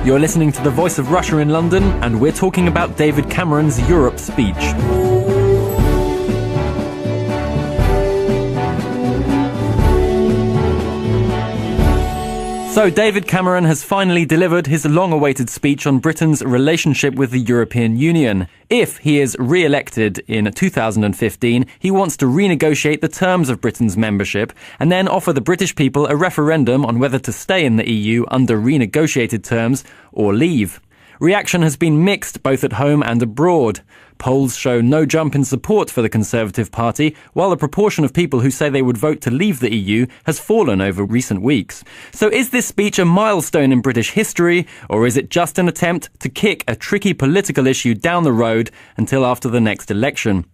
You're listening to The Voice of Russia in London, and we're talking about David Cameron's Europe speech. So David Cameron has finally delivered his long-awaited speech on Britain's relationship with the European Union. If he is re-elected in 2015, he wants to renegotiate the terms of Britain's membership and then offer the British people a referendum on whether to stay in the EU under renegotiated terms or leave. Reaction has been mixed both at home and abroad. Polls show no jump in support for the Conservative Party, while the proportion of people who say they would vote to leave the EU has fallen over recent weeks. So is this speech a milestone in British history, or is it just an attempt to kick a tricky political issue down the road until after the next election?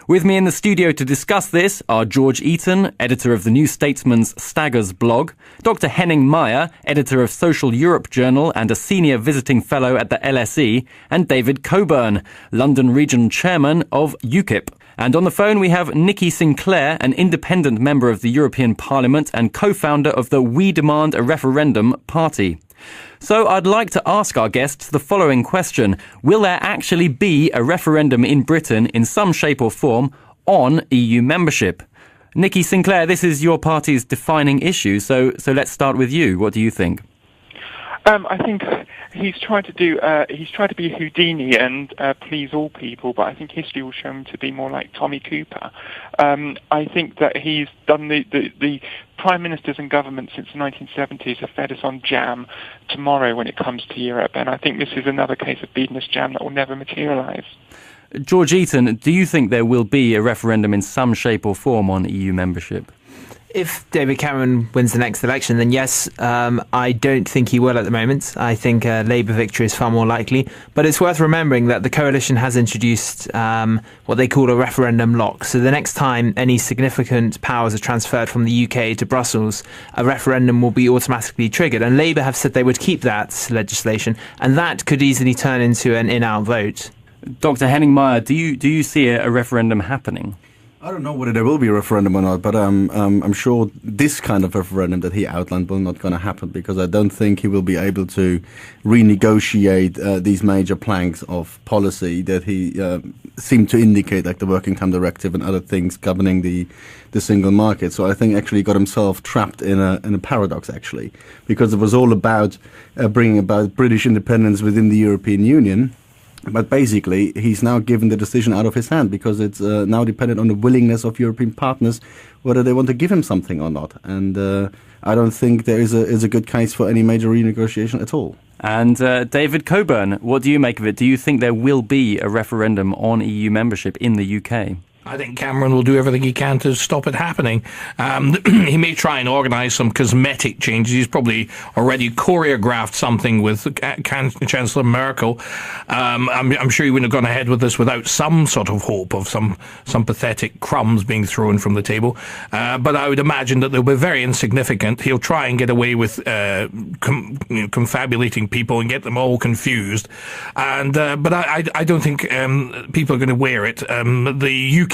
With me in the studio to discuss this are George Eaton, editor of the New Statesman's Staggers blog, Dr. Henning Meyer, editor of Social Europe Journal and a senior visiting fellow at the LSE, and David Coburn, London Region Chairman of UKIP. And on the phone we have Nikki Sinclair, an independent member of the European Parliament and co-founder of the We Demand a Referendum party. So I'd like to ask our guests the following question. Will there actually be a referendum in Britain in some shape or form on EU membership? Nikki Sinclair, this is your party's defining issue, so let's start with you. What do you think? I think he's tried to be Houdini and please all people, but I think history will show him to be more like Tommy Cooper. I think that he's done the prime ministers and governments since the 1970s have fed us on jam tomorrow when it comes to Europe, and I think this is another case of feeding us jam that will never materialise. George Eaton, do you think there will be a referendum in some shape or form on EU membership? If David Cameron wins the next election, then yes, I don't think he will at the moment. I think a Labour victory is far more likely. But it's worth remembering that the coalition has introduced what they call a referendum lock. So the next time any significant powers are transferred from the UK to Brussels, a referendum will be automatically triggered. And Labour have said they would keep that legislation, and that could easily turn into an in-out vote. Dr. Henning Meyer, do you see a referendum happening? I don't know whether there will be a referendum or not, but I'm sure this kind of referendum that he outlined will not going to happen, because I don't think he will be able to renegotiate these major planks of policy that he seemed to indicate, like the Working Time Directive and other things governing the single market. So I think actually he got himself trapped in a paradox, actually, because it was all about bringing about British independence within the European Union. But basically, he's now given the decision out of his hand, because it's now dependent on the willingness of European partners whether they want to give him something or not. And I don't think there is a good case for any major renegotiation at all. And David Coburn, what do you make of it? Do you think there will be a referendum on EU membership in the UK? I think Cameron will do everything he can to stop it happening. He may try and organise some cosmetic changes. He's probably already choreographed something with Chancellor Merkel. I'm sure he wouldn't have gone ahead with this without some sort of hope of some pathetic crumbs being thrown from the table. But I would imagine that they'll be very insignificant. He'll try and get away with confabulating people and get them all confused. And but I don't think people are going to wear it. The UKIP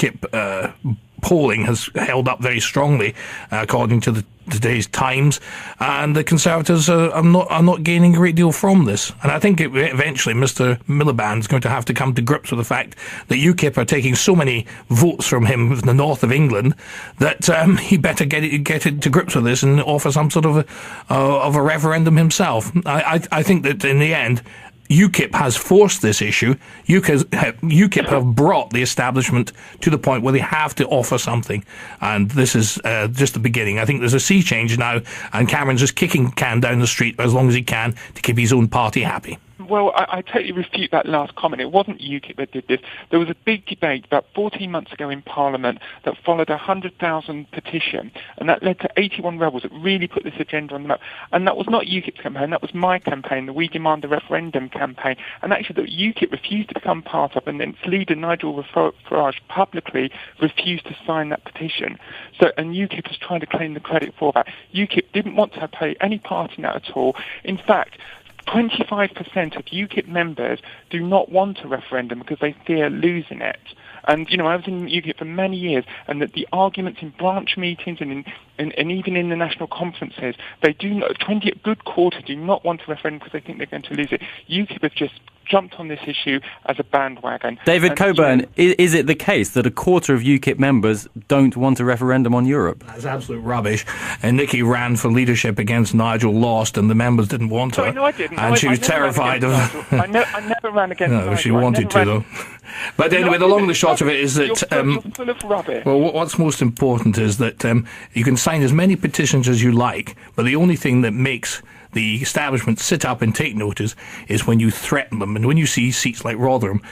polling has held up very strongly, according to today's Times, and the Conservatives are not gaining a great deal from this. And I think eventually Mr. Miliband's going to have to come to grips with the fact that UKIP are taking so many votes from him in the north of England that he better get it to grips with this and offer some sort of a referendum himself. I think that in the end, UKIP has forced this issue. UKIP have brought the establishment to the point where they have to offer something. And this is just the beginning. I think there's a sea change now, and Cameron's just kicking the can down the street as long as he can to keep his own party happy. Well, I totally refute that last comment. It wasn't UKIP that did this. There was a big debate about 14 months ago in Parliament that followed a 100,000 petition, and that led to 81 rebels that really put this agenda on the map. And that was not UKIP's campaign, that was my campaign, the We Demand a Referendum campaign. And actually, that UKIP refused to become part of, and then its leader, Nigel Farage, publicly refused to sign that petition. So, and UKIP was trying to claim the credit for that. UKIP didn't want to play any part in that at all. In fact, 25% of UKIP members do not want a referendum because they fear losing it. And, I was in UKIP for many years, and that the arguments in branch meetings and even in the national conferences, they do not, 20 good quarter do not want a referendum because they think they're going to lose it. UKIP have just jumped on this issue as a bandwagon. David Coburn, is it the case that a quarter of UKIP members don't want a referendum on Europe? That's absolute rubbish. And Nikki ran for leadership against Nigel, lost, and the members didn't want her. No, I didn't. And she was terrified of... I never ran against Nigel. No, she wanted to, though. But anyway, the long and the short of it is that... You're full of rubbish. Well, what's most important is that you can sign as many petitions as you like, but the only thing that makes the establishment sit up and take notice is when you threaten them. And when you see seats like Rotherham,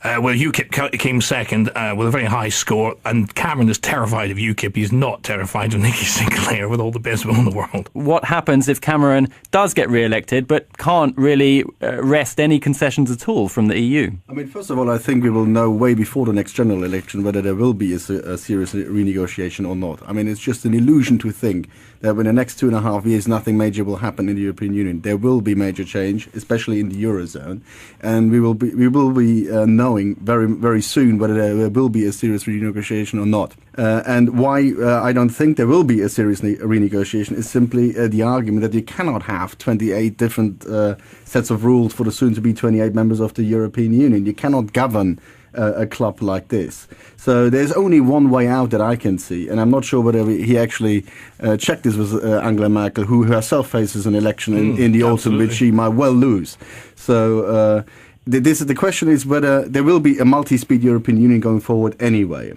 where UKIP came second with a very high score, and Cameron is terrified of UKIP. He's not terrified of Nicky Sinclair, with all the best will in the world. What happens if Cameron does get re-elected but can't really wrest any concessions at all from the EU? I mean, first of all, I think we will know way before the next general election whether there will be a serious renegotiation or not. I mean, it's just an illusion to think that in the next 2.5 years nothing major will happen in the European Union. There will be major change, especially in the Eurozone, and we will be knowing very, very soon whether there will be a serious renegotiation or not. And why I don't think there will be a serious renegotiation is simply the argument that you cannot have 28 different sets of rules for the soon-to-be 28 members of the European Union. You cannot govern a club like this. So there's only one way out that I can see, and I'm not sure whether he actually checked this with Angela Merkel, who herself faces an election in the autumn, which she might well lose. So the question is whether there will be a multi-speed European Union going forward anyway.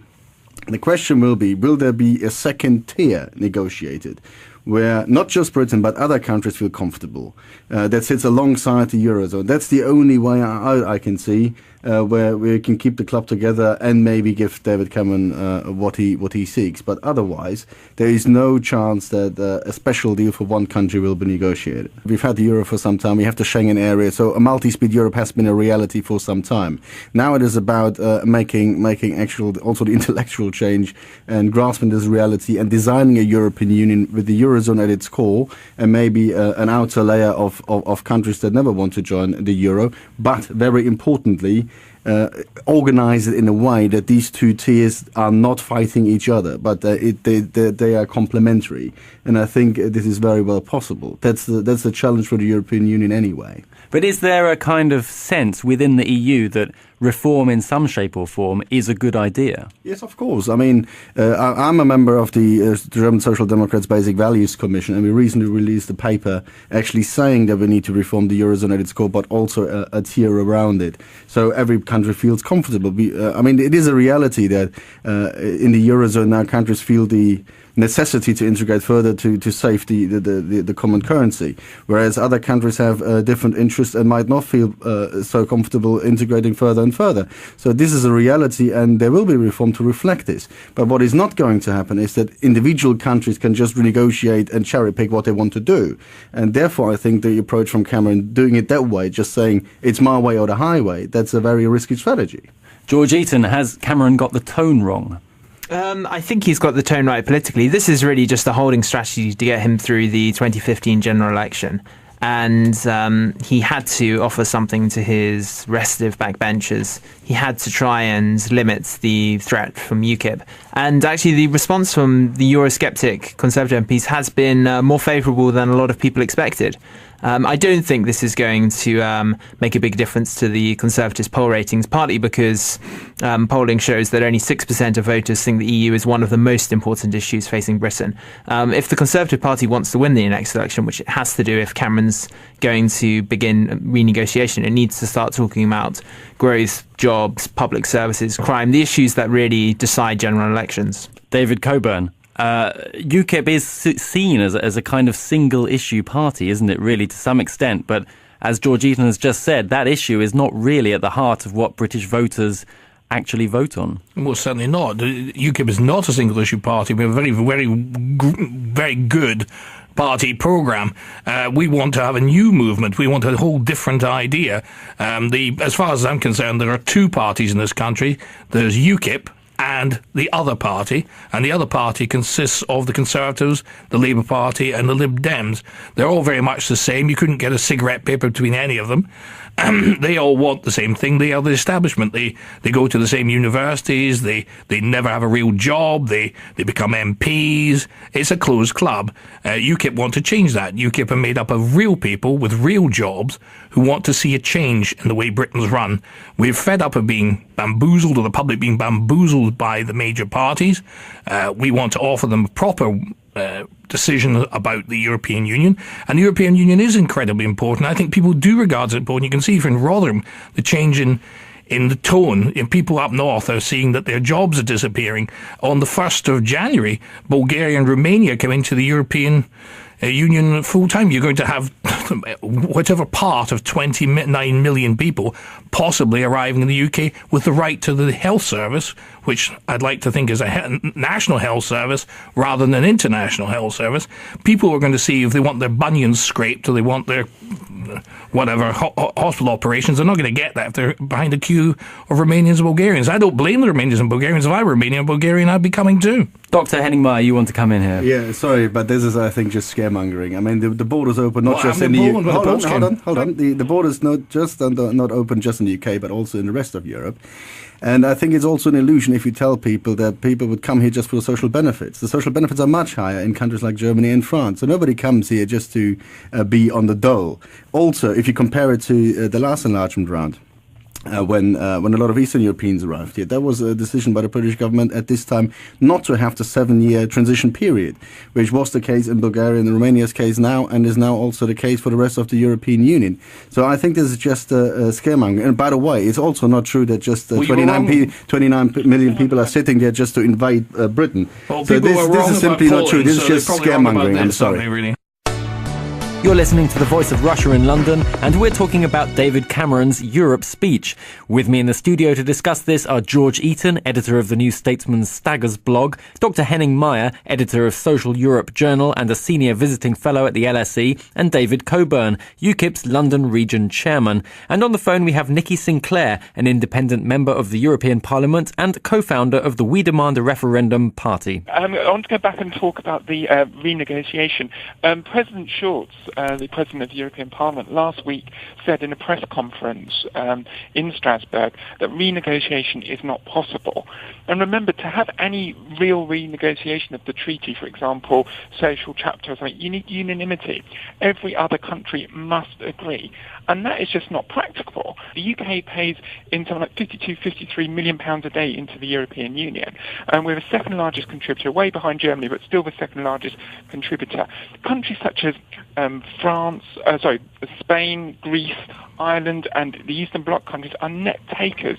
The question will there be a second tier negotiated, where not just Britain but other countries feel comfortable, that sits alongside the Eurozone. That's the only way I can see where we can keep the club together and maybe give David Cameron what he seeks. But otherwise, there is no chance that a special deal for one country will be negotiated. We've had the Euro for some time. We have the Schengen area. So a multi-speed Europe has been a reality for some time. Now it is about making actual, also the intellectual change and grasping this reality and designing a European Union with the Eurozone at its core and maybe an outer layer of countries that never want to join the Euro. But very importantly, organize it in a way that these two tiers are not fighting each other, but they are complementary. And I think this is very well possible. That's the challenge for the European Union anyway. But is there a kind of sense within the EU that reform in some shape or form is a good idea? Yes, of course. I mean, I'm a member of the German Social Democrats Basic Values Commission, and we recently released a paper actually saying that we need to reform the Eurozone at its core, but also a tier around it, so every country feels comfortable. I mean, it is a reality that in the Eurozone now countries feel the necessity to integrate further to save the common currency, whereas other countries have different interests and might not feel so comfortable integrating further and further. So this is a reality, and there will be reform to reflect this. But what is not going to happen is that individual countries can just renegotiate and cherry pick what they want to do. And therefore, I think the approach from Cameron, doing it that way, just saying it's my way or the highway, that's a very risky strategy. George Eaton, has Cameron got the tone wrong? I think he's got the tone right politically. This is really just a holding strategy to get him through the 2015 general election. And he had to offer something to his restive backbenchers. He had to try and limit the threat from UKIP. And actually the response from the Eurosceptic Conservative MPs has been more favourable than a lot of people expected. I don't think this is going to make a big difference to the Conservatives' poll ratings, partly because polling shows that only 6% of voters think the EU is one of the most important issues facing Britain. If the Conservative Party wants to win the next election, which it has to do if Cameron's going to begin renegotiation, it needs to start talking about growth, jobs, public services, crime, the issues that really decide general elections. David Coburn. UKIP is seen as a kind of single-issue party, isn't it, really, to some extent? But as George Eaton has just said, that issue is not really at the heart of what British voters actually vote on. Well, certainly not. UKIP is not a single-issue party. We have a very good party programme. We want to have a new movement. We want a whole different idea. As far as I'm concerned, there are two parties in this country. There's UKIP and the other party, and the other party consists of the Conservatives, the Labour Party and the Lib Dems. They're all very much the same. You couldn't get a cigarette paper between any of them. they all want the same thing. They are the establishment. They go to the same universities. They never have a real job. They become MPs. It's a closed club. UKIP want to change that. UKIP are made up of real people with real jobs who want to see a change in the way Britain's run. We're fed up of being bamboozled, or the public being bamboozled by the major parties. We want to offer them a proper decision about the European Union, and the European Union is incredibly important. I think people do regard it as important. You can see from Rotherham the change in the tone. People up north are seeing that their jobs are disappearing. On the 1st of January, Bulgaria and Romania come into the European Union full-time. You're going to have whatever part of 29 million people possibly arriving in the UK with the right to the health service, which I'd like to think is a national health service rather than an international health service. People are going to see if they want their bunions scraped or they want their whatever hospital operations. They're not going to get that if they're behind a queue of Romanians and Bulgarians. I don't blame the Romanians and Bulgarians. If I were Romanian and Bulgarian, I'd be coming too. Dr. Henning-Meyer, you want to come in here? Yeah, sorry, but this is, I think, just scaremongering. I mean, the borders open not just in the UK. Hold on. The borders not open just in the UK, but also in the rest of Europe. And I think it's also an illusion if you tell people that people would come here just for the social benefits. The social benefits are much higher in countries like Germany and France. So nobody comes here just to be on the dole. Also, if you compare it to the last enlargement round, when a lot of Eastern Europeans arrived here, there was a decision by the British government at this time not to have the 7-year transition period, which was the case in Bulgaria and Romania's case now, and is now also the case for the rest of the European Union. So I think this is just a scaremongering. And by the way, it's also not true that just 29 million people are sitting there just to invade Britain. Well, so this is simply not true. This is just scaremongering. I'm sorry. Really. You're listening to The Voice of Russia in London, and we're talking about David Cameron's Europe speech. With me in the studio to discuss this are George Eaton, editor of the New Statesman's Staggers blog, Dr. Henning-Meyer, editor of Social Europe Journal and a senior visiting fellow at the LSE, and David Coburn, UKIP's London region chairman. And on the phone we have Nikki Sinclair, an independent member of the European Parliament and co-founder of the We Demand a Referendum party. I want to go back and talk about the renegotiation. President Schulz, the President of the European Parliament, last week said in a press conference in Strasbourg that renegotiation is not possible. And remember, to have any real renegotiation of the treaty, for example, social chapters, you need unanimity. Every other country must agree. And that is just not practicable. The UK pays in something like 53 million pounds a day into the European Union. And we're the second largest contributor, way behind Germany, but still the second largest contributor. Countries such as Spain, Greece, Ireland and the Eastern Bloc countries are net takers.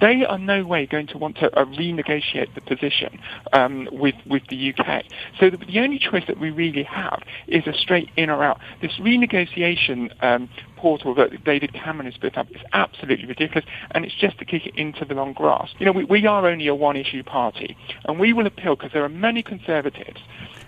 They are no way going to want to renegotiate the position with the UK. So the only choice that we really have is a straight in or out. This renegotiation portal that David Cameron has put up is absolutely ridiculous, and it's just to kick it into the long grass. You know, we are only a one-issue party, and we will appeal because there are many Conservatives.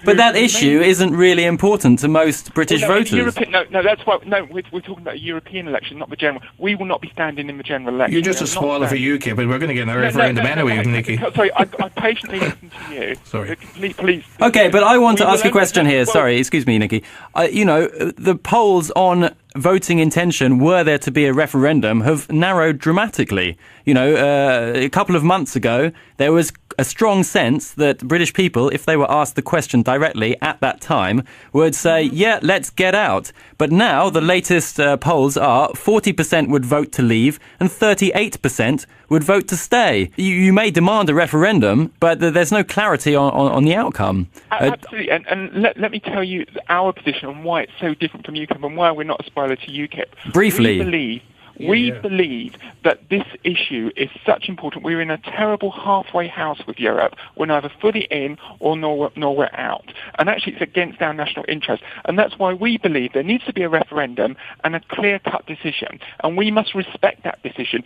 But that issue isn't really important to most British voters. That's why. No, we're talking about a European election, not the general. We will not be standing in the general election. You're just a spoiler for UKIP, but we're going to get a referendum anyway, Nikki. Sorry, I patiently listened to you. Sorry. Please. Okay, but I want to ask a question here. Sorry, excuse me, Nikki. The polls on voting intention, were there to be a referendum, have narrowed dramatically. A couple of months ago, there was a strong sense that British people, if they were asked the question directly at that time, would say, yeah, let's get out. But now the latest polls are 40% would vote to leave and 38% would vote to stay. You may demand a referendum, but there's no clarity on the outcome. Absolutely. And let me tell you our position on why it's so different from UKIP and why we're not a spoiler to UKIP. Briefly. We believe that this issue is such important. We're in a terrible halfway house with Europe. We're neither fully in nor we're out. And actually it's against our national interest. And that's why we believe there needs to be a referendum and a clear-cut decision. And we must respect that decision.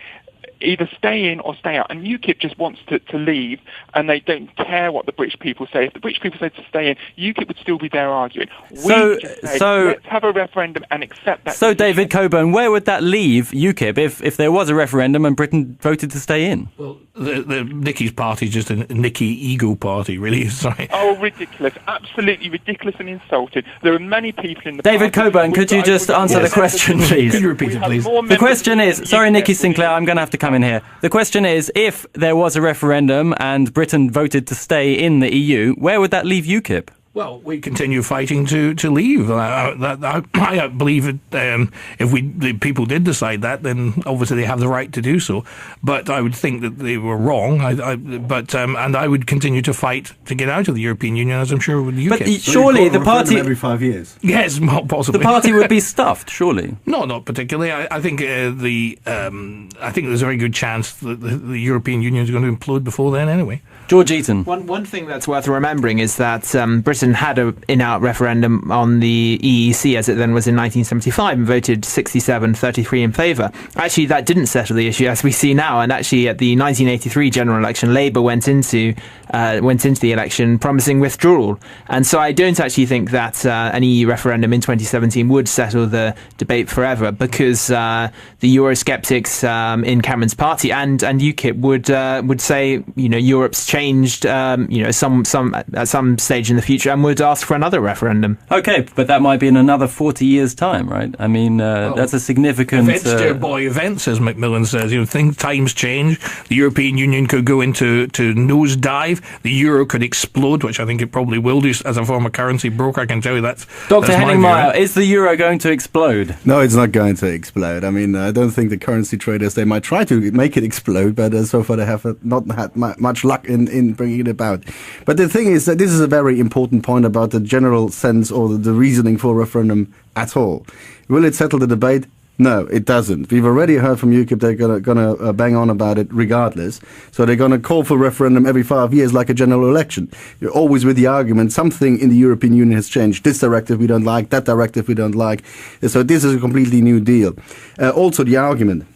either stay in or stay out. And UKIP just wants to leave, and they don't care what the British people say. If the British people say to stay in, UKIP would still be there arguing. Let's have a referendum and accept that. So, David Coburn, where would that leave UKIP if there was a referendum and Britain voted to stay in? Well, the Nicky's party is just a Nicky ego party, really. Sorry. Oh, ridiculous. Absolutely ridiculous and insulting. There are many people in the David party... Coburn, could you just answer the question, please? Could you repeat it, please? The question is... Sorry, Nicky Sinclair, I'm going to have to come in here. The question is, if there was a referendum and Britain voted to stay in the EU, where would that leave UKIP? Well, we continue fighting to leave. I believe if the people did decide that, then obviously they have the right to do so. But I would think that they were wrong. And I would continue to fight to get out of the European Union, as I'm sure with the UK. But surely the party every 5 years. Yes, possibly. The party would be stuffed, surely. No, not particularly. I think I think there's a very good chance that the European Union is going to implode before then, anyway. George Eaton. One thing that's worth remembering is that Britain had an in-out referendum on the EEC, as it then was in 1975, and voted 67-33 in favour. Actually, that didn't settle the issue, as we see now. And actually, at the 1983 general election, Labour went into the election promising withdrawal. And so I don't actually think that an EU referendum in 2017 would settle the debate forever, because the Eurosceptics in Cameron's party and UKIP would say, Europe's changed, at some stage in the future, and would ask for another referendum. Okay, but that might be in another 40 years' time, right? I mean, that's a significant... Events, dear boy, events, as Macmillan says. Times change. The European Union could go into nosedive. The euro could explode, which I think it probably will do as a form of currency broker. I can tell you that's... Dr. Henning-Meyer, is the euro going to explode? No, it's not going to explode. I mean, I don't think the currency traders, they might try to make it explode, but so far they have not had much luck in bringing it about. But the thing is that this is a very important point about the general sense or the reasoning for a referendum at all. Will it settle the debate? No, it doesn't. We've already heard from UKIP they're gonna bang on about it regardless. So they're gonna call for referendum every 5 years like a general election. You're always with the argument something in the European Union has changed. This directive we don't like, that directive we don't like. So this is a completely new deal. Also the argument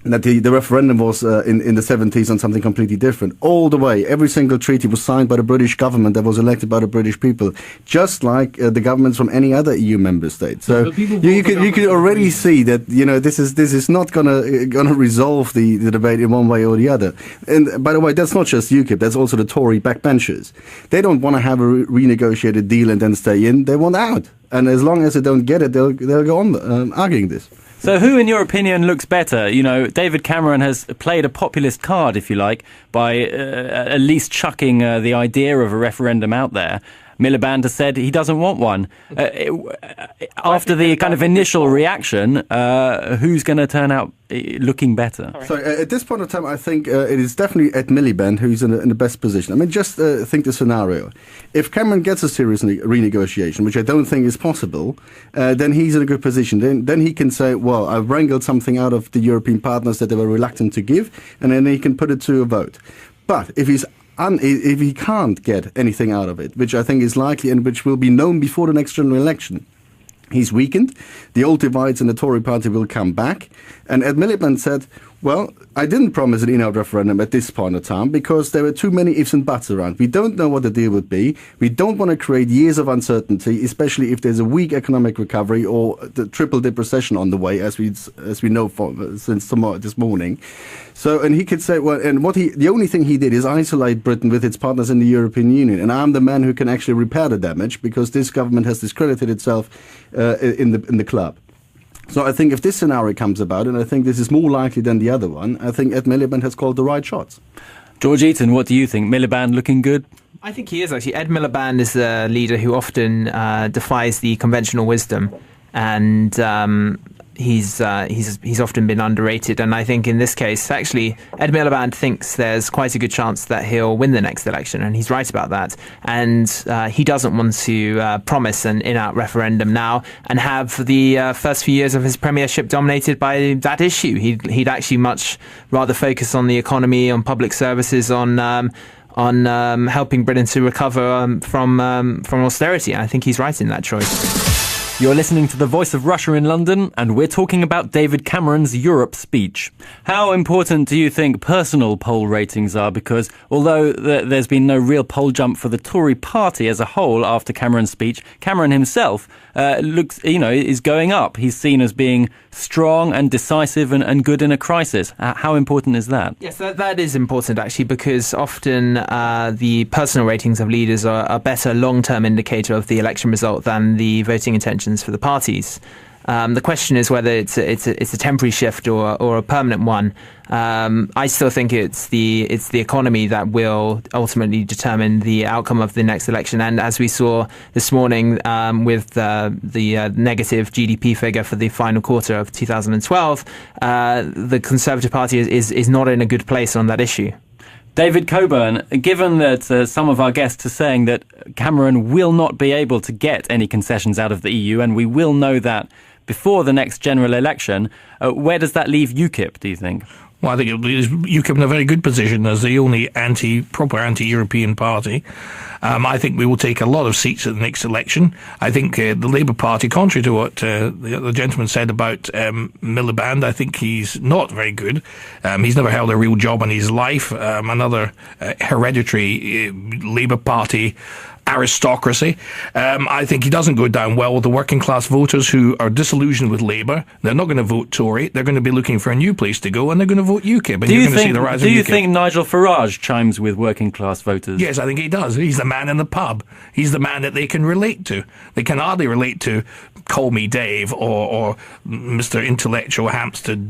that the referendum was in the 70s on something completely different. All the way, every single treaty was signed by the British government that was elected by the British people, just like the governments from any other EU member state. So you can already see that this is not gonna resolve the debate in one way or the other. And by the way, that's not just UKIP. That's also the Tory backbenchers. They don't want to have a renegotiated deal and then stay in. They want out. And as long as they don't get it, they'll go on arguing this. So who, in your opinion, looks better? David Cameron has played a populist card, if you like, by at least chucking the idea of a referendum out there. Miliband has said he doesn't want one. After the kind of initial reaction, who's going to turn out looking better? So at this point in time, I think it is definitely Ed Miliband who's in the best position. I mean, just think the scenario. If Cameron gets a serious renegotiation, which I don't think is possible, then he's in a good position. Then he can say, well, I've wrangled something out of the European partners that they were reluctant to give, and then he can put it to a vote. But if he can't get anything out of it, which I think is likely and which will be known before the next general election, he's weakened. The old divides in the Tory party will come back. And Ed Miliband said, well, I didn't promise an in-out referendum at this point in time because there were too many ifs and buts around. We don't know what the deal would be. We don't want to create years of uncertainty, especially if there's a weak economic recovery or the triple-dip recession on the way, as we know since this morning. So, and he could say, well, and the only thing he did is isolate Britain with its partners in the European Union. And I'm the man who can actually repair the damage because this government has discredited itself in the club. So I think if this scenario comes about, and I think this is more likely than the other one, I think Ed Miliband has called the right shots. George Eaton, what do you think? Miliband looking good? I think he is, actually. Ed Miliband is a leader who often defies the conventional wisdom, and he's often been underrated. And I think in this case, actually, Ed Miliband thinks there's quite a good chance that he'll win the next election, and he's right about that. And he doesn't want to promise an in-out referendum now and have the first few years of his premiership dominated by that issue. He'd actually much rather focus on the economy, on public services, on helping Britain to recover from austerity. I think he's right in that choice. You're listening to the Voice of Russia in London, and we're talking about David Cameron's Europe speech. How important do you think personal poll ratings are? Because although there's been no real poll jump for the Tory party as a whole after Cameron's speech, Cameron himself is going up. He's seen as being strong and decisive and good in a crisis. How important is that? Yes, that is important, actually, because often the personal ratings of leaders are a better long-term indicator of the election result than the voting intentions for the parties. The question is whether it's a temporary shift or a permanent one. I still think it's the economy that will ultimately determine the outcome of the next election. And as we saw this morning with the negative GDP figure for the final quarter of 2012, the Conservative Party is not in a good place on that issue. David Coburn, given that some of our guests are saying that Cameron will not be able to get any concessions out of the EU, and we will know that before the next general election, where does that leave UKIP, do you think? Well, I think it leaves UKIP in a very good position as the only proper anti-European party. I think we will take a lot of seats at the next election. I think the Labour Party, contrary to what the gentleman said about Miliband, I think he's not very good. He's never held a real job in his life. Another hereditary Labour Party aristocracy. I think he doesn't go down well with the working class voters who are disillusioned with Labour. They're not going to vote Tory. They're going to be looking for a new place to go, and they're going to vote UKIP. And you're going to see the rise of UKIP. Do you think Nigel Farage chimes with working class voters? Yes, I think he does. He's the man in the pub. He's the man that they can relate to. They can hardly relate to Call Me Dave or Mr. Intellectual Hampstead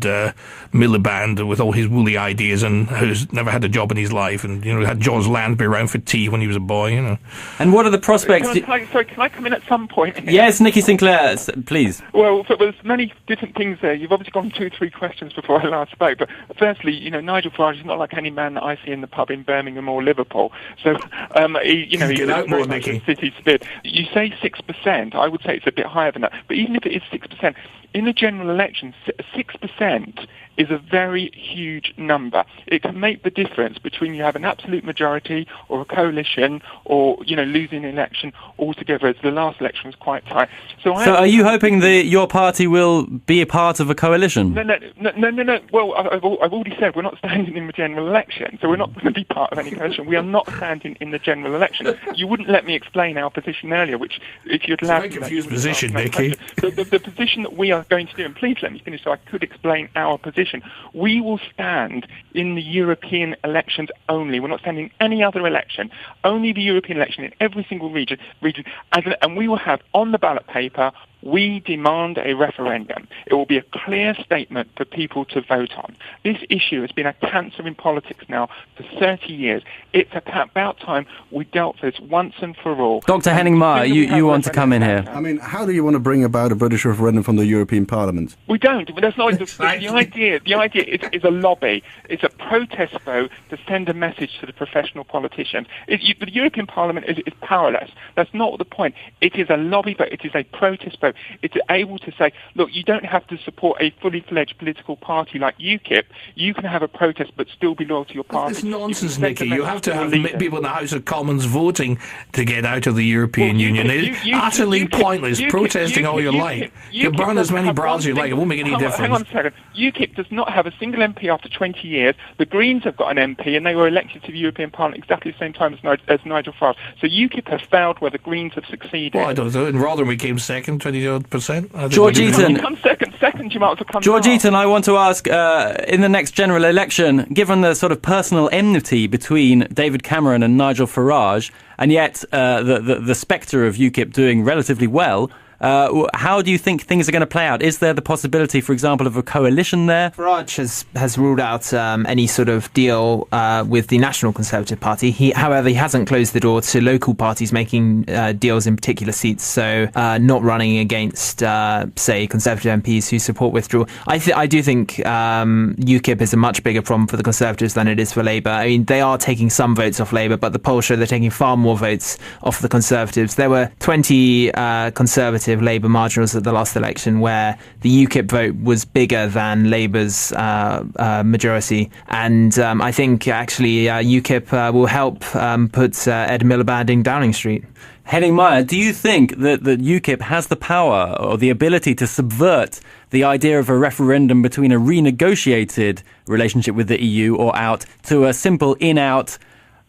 Miliband with all his woolly ideas and who's never had a job in his life and had George Lansbury around for tea when he was a boy. And what are the prospects? Can I come in at some point? Yes, Nicky Sinclair, please. Well, there's many different things there. You've obviously gone 2-3 questions before I last spoke. But firstly, Nigel Farage is not like any man that I see in the pub in Birmingham or Liverpool. So, he's out more, Nicky. City spirit. You say 6%. I would say it's a bit higher than that. But even if it is 6%, in the general election, 6% is a very huge number. It can make the difference between you have an absolute majority or a coalition or, losing an election altogether, as the last election was quite tight. So are you hoping that your party will be a part of a coalition? No. Well, I've already said we're not standing in the general election, so we're not going to be part of any coalition. We are not standing in the general election. You wouldn't let me explain our position earlier, which, if you'd allow me... It's a very confused position, Nicky. The position that we are going to do, and please let me finish so I could explain our position. We will stand in the European elections only. We're not standing in any other election. Only the European election in every single region. And we will have on the ballot paper, we demand a referendum. It will be a clear statement for people to vote on. This issue has been a cancer in politics now for 30 years. It's about time we dealt with this once and for all. Dr. Henning Meyer, you want to come in here. I mean, how do you want to bring about a British referendum from the European Parliament? We don't. But that's not the idea. The idea is a lobby. It's a protest vote to send a message to the professional politicians. The European Parliament is powerless. That's not the point. It is a lobby vote. It is a protest vote. It's able to say, look, you don't have to support a fully fledged political party like UKIP. You can have a protest but still be loyal to your party. It's nonsense, Nicky. You have to have people in the House of Commons voting to get out of the European Union. It's utterly pointless, protesting all you like. You can burn as many bras as you like. It won't make any difference. Hang on a second. UKIP does not have a single MP after 20 years. The Greens have got an MP and they were elected to the European Parliament exactly the same time as Nigel Farage. So UKIP has failed where the Greens have succeeded. Well, I don't know. In Rotherham we came second, 20%. George Eaton. You come second, you might as well come George last. Eaton, I want to ask, in the next general election, given the sort of personal enmity between David Cameron and Nigel Farage, and yet the spectre of UKIP doing relatively well, how do you think things are going to play out? Is there the possibility, for example, of a coalition there? Farage has ruled out any sort of deal with the National Conservative Party. However, he hasn't closed the door to local parties making deals in particular seats, so not running against, say, Conservative MPs who support withdrawal. I do think UKIP is a much bigger problem for the Conservatives than it is for Labour. I mean, they are taking some votes off Labour, but the polls show they're taking far more votes off the Conservatives. There were 20 Conservatives Conservative Labour marginals at the last election, where the UKIP vote was bigger than Labour's majority. And I think actually UKIP will help put Ed Miliband in Downing Street. Henning Meyer, do you think that UKIP has the power or the ability to subvert the idea of a referendum between a renegotiated relationship with the EU or out to a simple in-out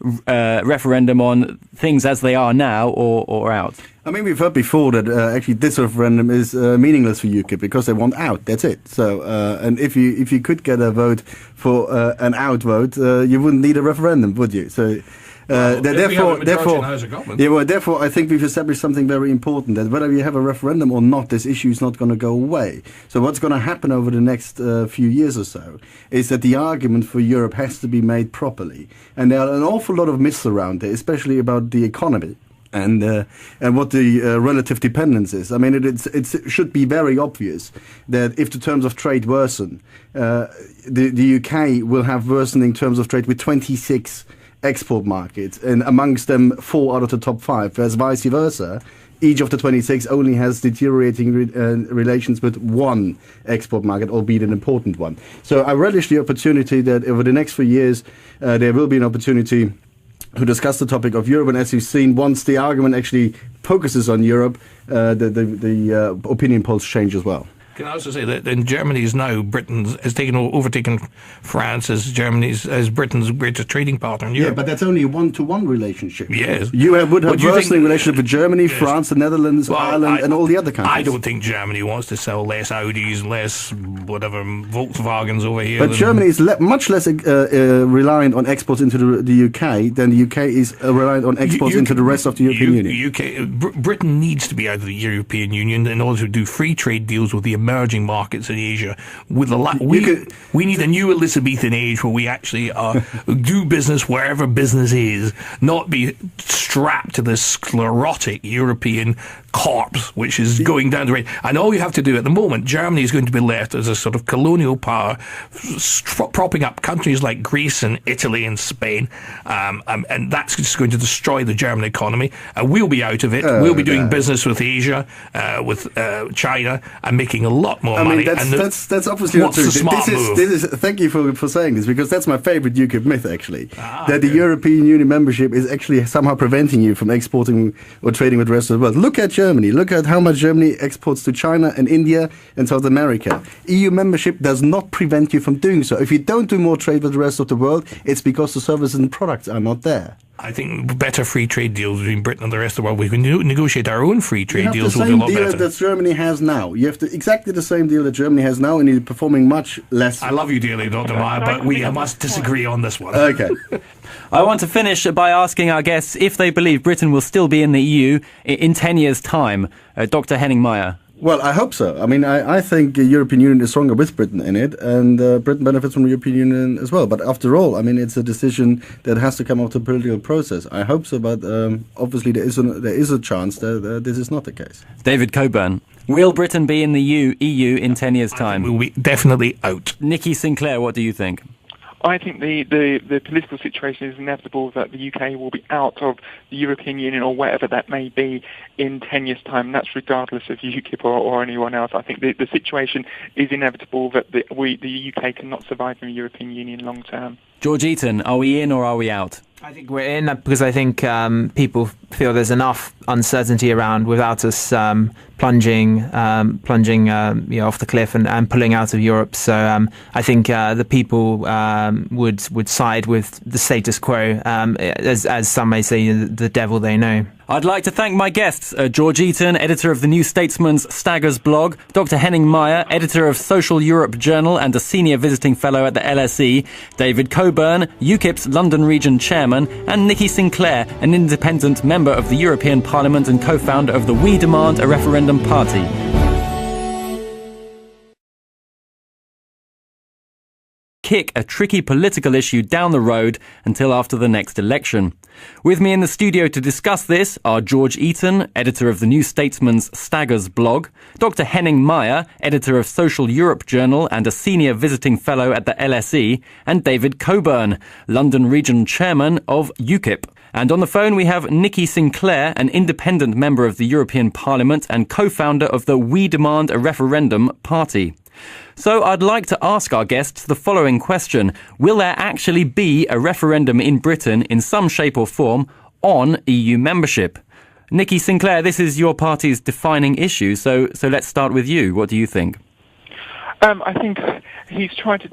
referendum on things as they are now or out? I mean, we've heard before that actually this referendum is meaningless for UKIP because they want out. That's it. So, and if you could get a vote for an out vote, you wouldn't need a referendum, would you? So. Therefore, I think we've established something very important, that whether we have a referendum or not, this issue is not going to go away. So what's going to happen over the next few years or so is that the argument for Europe has to be made properly. And there are an awful lot of myths around there, especially about the economy and what the relative dependence is. I mean, it should be very obvious that if the terms of trade worsen, the UK will have worsening terms of trade with 26 export markets, and amongst them 4 out of the top 5, whereas vice versa, each of the 26 only has deteriorating relations with one export market, albeit an important one. So I relish the opportunity that over the next few years there will be an opportunity to discuss the topic of Europe, and as you've seen, once the argument actually focuses on Europe, the opinion polls change as well. Can I also say that in Germany's now, Britain has overtaken France as Britain's greatest trading partner in Europe. Yeah, but that's only a one-to-one relationship. Yes. You would have worsening relationship with Germany, yes, France, the Netherlands, Ireland, and all the other countries. I don't think Germany wants to sell less Audis, less whatever Volkswagens over here. But Germany is much less reliant on exports into the UK than the UK is reliant on exports into the rest of the European Union. Britain needs to be out of the European Union in order to do free trade deals with the emerging markets in Asia. We need a new Elizabethan age where we actually do business wherever business is, not be strapped to this sclerotic European corpse which is going down the road. And all you have to do at the moment, Germany is going to be left as a sort of colonial power, propping up countries like Greece and Italy and Spain, and that's just going to destroy the German economy. And we'll be out of it. We'll be doing business with Asia, with China, and making a lot more money. That's obviously not true. Thank you for saying this, because that's my favorite UKIP myth, actually. The European Union membership is actually somehow preventing you from exporting or trading with the rest of the world. Look at Germany. Look at how much Germany exports to China and India and South America. EU membership does not prevent you from doing so. If you don't do more trade with the rest of the world, it's because the services and products are not there. I think better free trade deals between Britain and the rest of the world. We can negotiate our own free trade deals. You have the same deal that Germany has now. You have exactly the same deal that Germany has now, and you're performing much less. I love you dearly, Dr. Meyer, but we must disagree on this one. Okay. I want to finish by asking our guests if they believe Britain will still be in the EU in 10 years' time. Dr. Henning Meyer. Well, I hope so. I mean, I think the European Union is stronger with Britain in it, and Britain benefits from the European Union as well. But after all, I mean, it's a decision that has to come out of the political process. I hope so, but obviously there is a chance that this is not the case. David Coburn. Will Britain be in the EU in 10 years' time? We'll be definitely out. Nikki Sinclair, what do you think? I think the political situation is inevitable that the UK will be out of the European Union or whatever that may be in 10 years' time. And that's regardless of UKIP or anyone else. I think the situation is inevitable that the UK cannot survive in the European Union long term. George Eaton, are we in or are we out? I think we're in because I think people feel there's enough uncertainty around without us plunging off the cliff and pulling out of Europe. So I think the people would side with the status quo, as some may say, the devil they know. I'd like to thank my guests, George Eaton, editor of the New Statesman's Staggers blog, Dr. Henning Meyer, editor of Social Europe Journal and a senior visiting fellow at the LSE, David Coburn, UKIP's London region chairman, and Nikki Sinclair, an independent member of the European Parliament and co-founder of the We Demand a Referendum party. kick a tricky political issue down the road until after the next election. With me in the studio to discuss this are George Eaton, editor of the New Statesman's Staggers blog, Dr. Henning Meyer, editor of Social Europe Journal and a senior visiting fellow at the LSE, and David Coburn, London Region Chairman of UKIP. And on the phone we have Nikki Sinclair, an independent member of the European Parliament and co-founder of the We Demand a Referendum party. So I'd like to ask our guests the following question. Will there actually be a referendum in Britain in some shape or form on EU membership? Nikki Sinclair, this is your party's defining issue, so let's start with you. What do you think? I think he's tried to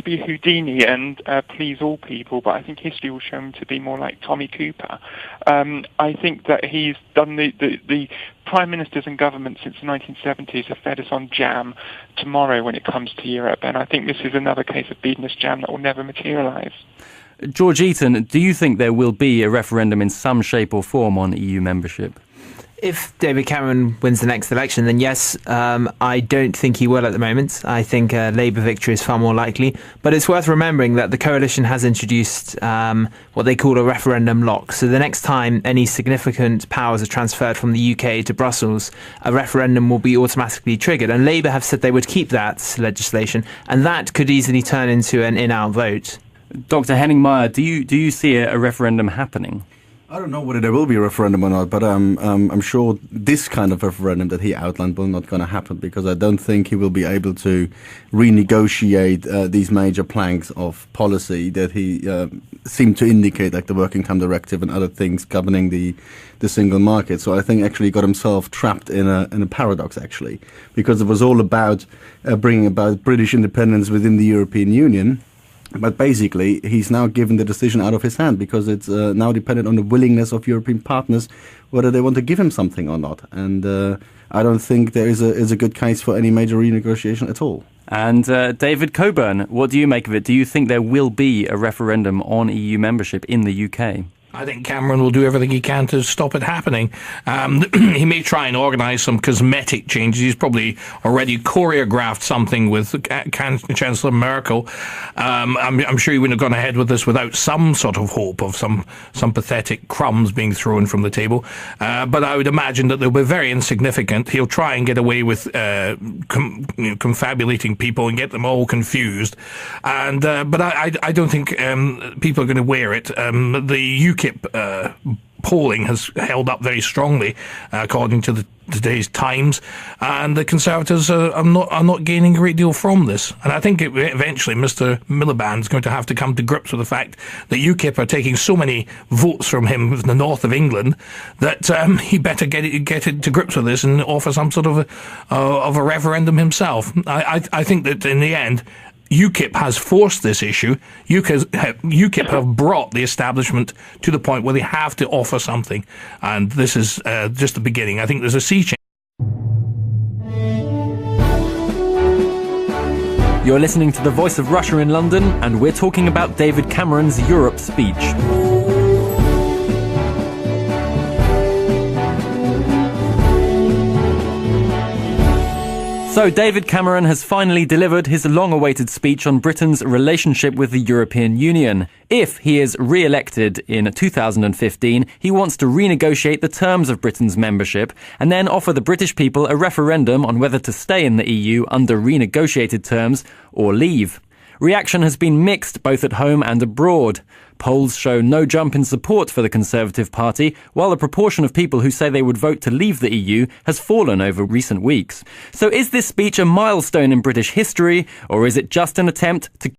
be Houdini and please all people, but I think history will show him to be more like Tommy Cooper. I think that he's done the prime ministers and governments since the 1970s have fed us on jam tomorrow when it comes to Europe, and I think this is another case of feeding us jam that will never materialise. George Eaton, do you think there will be a referendum in some shape or form on EU membership? If David Cameron wins the next election, then yes, I don't think he will at the moment. I think a Labour victory is far more likely. But it's worth remembering that the coalition has introduced what they call a referendum lock. So the next time any significant powers are transferred from the UK to Brussels, a referendum will be automatically triggered. And Labour have said they would keep that legislation, and that could easily turn into an in-out vote. Dr. Henning Meyer, do you see a referendum happening? I don't know whether there will be a referendum or not, but I'm sure this kind of referendum that he outlined will not going to happen, because I don't think he will be able to renegotiate these major planks of policy that he seemed to indicate, like the Working Time Directive and other things governing the single market. So I think actually he got himself trapped in a paradox, actually, because it was all about bringing about British independence within the European Union. But basically, he's now given the decision out of his hand, because it's now dependent on the willingness of European partners whether they want to give him something or not. And I don't think there is a good case for any major renegotiation at all. And David Coburn, what do you make of it? Do you think there will be a referendum on EU membership in the UK? I think Cameron will do everything he can to stop it happening. He may try and organise some cosmetic changes. He's probably already choreographed something with Chancellor Merkel. I'm sure he wouldn't have gone ahead with this without some sort of hope of some pathetic crumbs being thrown from the table. But I would imagine that they'll be very insignificant. He'll try and get away with confabulating people and get them all confused. And but I don't think people are going to wear it. The UKIP polling has held up very strongly, according to today's Times, and the Conservatives are not gaining a great deal from this. And I think eventually Mr. Miliband's going to have to come to grips with the fact that UKIP are taking so many votes from him in the north of England that he better get it to grips with this and offer some sort of a referendum himself. I think that in the end, UKIP has forced this issue. UKIP have brought the establishment to the point where they have to offer something. And this is just the beginning. I think there's a sea change. You're listening to The Voice of Russia in London, and we're talking about David Cameron's Europe speech. So David Cameron has finally delivered his long-awaited speech on Britain's relationship with the European Union. If he is re-elected in 2015, he wants to renegotiate the terms of Britain's membership and then offer the British people a referendum on whether to stay in the EU under renegotiated terms or leave. Reaction has been mixed both at home and abroad. Polls show no jump in support for the Conservative Party, while the proportion of people who say they would vote to leave the EU has fallen over recent weeks. So is this speech a milestone in British history, or is it just an attempt to